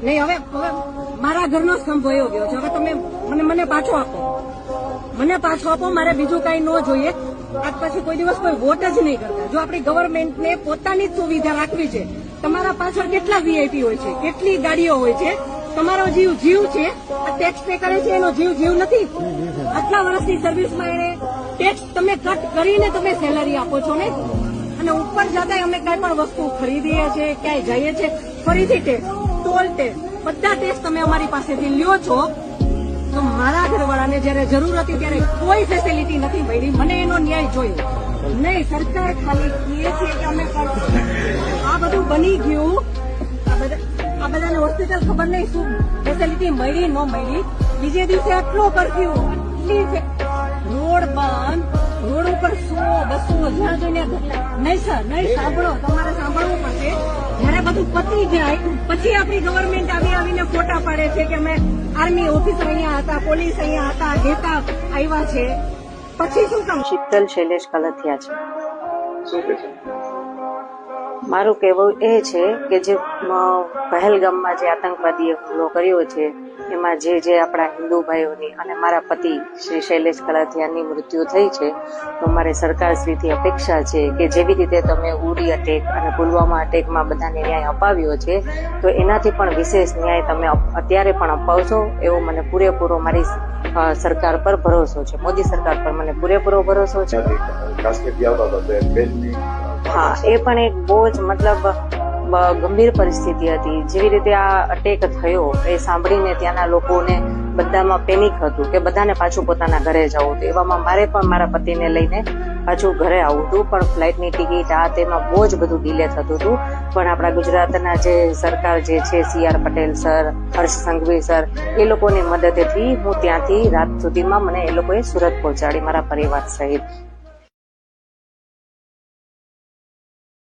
નહીં. હવે મારા ઘરનો સ્તંભ વયો ગયો છે. હવે તમે મને પાછો આપો, મારે બીજું કઈ ન જોઈએ. આજ પછી કોઈ દિવસ કોઈ વોટ જ નહીં કરતા. જો આપણી ગવર્મેન્ટને પોતાની જ સુવિધા રાખવી છે. તમારા પાછળ કેટલા વીઆઈપી હોય છે, કેટલી ગાડીઓ હોય છે. તમારો જીવ છે. આ ટેક્સ પે કરે છે એનો જીવ નથી. આટલા વર્ષની સર્વિસમાં એને ટેક્સ તમે કટ કરીને તમે સેલરી આપો છો ને. અને ઉપર જતા અમે કઈ પણ વસ્તુ ખરીદીએ છીએ, ક્યાંય જઈએ છીએ, ફરીથી ટેક્સ, ટોલ ટેક્સ, બધા ટેક્સ તમે અમારી પાસેથી લ્યો છો. તો મારા ઘરવાળાને જયારે જરૂર હતી ત્યારે કોઈ ફેસિલિટી નથી મળી. મને એનો ન્યાય જોયો નહીં. સરકાર ખાલી કહે છે કે અમે આ બધું બની ગયું. આ બધાને હોસ્પિટલ ખબર નહીં શું ફેસિલિટી મળી ન મળી. બીજે દિવસે આટલો કરફ્યુ, આટલી રોડ બંધ, રોડ ઉપર 100-200 જ્યાં જોઈને નહીં સર, નહીં સાંભળો, તમારે સાંભળવું પડશે. જયારે બધું પતી જાય પછી આપણી ગવર્મેન્ટ આવીને ફોટા પાડે છે કે અમે આર્મી ઓફિસર અહીંયા હતા, પોલીસ અહીંયા હતા, નેતા આવ્યા છે. પછી શું કામ? શીતલ શૈલેષ કલથિયા છે. શું કે છે? મારું કહેવું એ છે કે જે પહેલગામમાં જે આતંકવાદીએ હુમલો કર્યો છે એમાં જે આપણા હિન્દુ ભાઈઓની અને મારા પતિ શ્રી શૈલેષ કલથિયાની મૃત્યુ થઈ છે, તો મારે સરકારશ્રીથી અપેક્ષા છે કે જેવી રીતે તમે ઉરી અટેક અને પુલવામા અટેકમાં બધાને ન્યાય અપાવ્યો છે, તો એનાથી પણ વિશેષ ન્યાય તમે અત્યારે પણ અપાવશો એવો મને પૂરેપૂરો મારી સરકાર પર ભરોસો છે. મોદી સરકાર પર મને પૂરેપૂરો ભરોસો છે. હા, એ પણ એક બહુ જ ગંભીર પરિસ્થિતિ હતી. જેવી રીતે આ અટેક થયો એ સાંભળીને ત્યાંના લોકોને બધામાં પેનિક હતું કે બધાને પાછું પોતાના ઘરે જવું હતું. એવામાં મારે પણ મારા પતિને લઈને પાછું ઘરે આવવું હતું, પણ ફ્લાઇટની ટિકિટ તેમાં બહુ જ બધું ડિલે થતું હતું. પણ આપણા ગુજરાતના જે સરકાર જે છે, CR Patel sir, Harsh Sanghavi sir, એ લોકોની મદદથી હું ત્યાંથી રાત સુધીમાં મને એ લોકોએ સુરત પહોંચાડી મારા પરિવાર સહિત.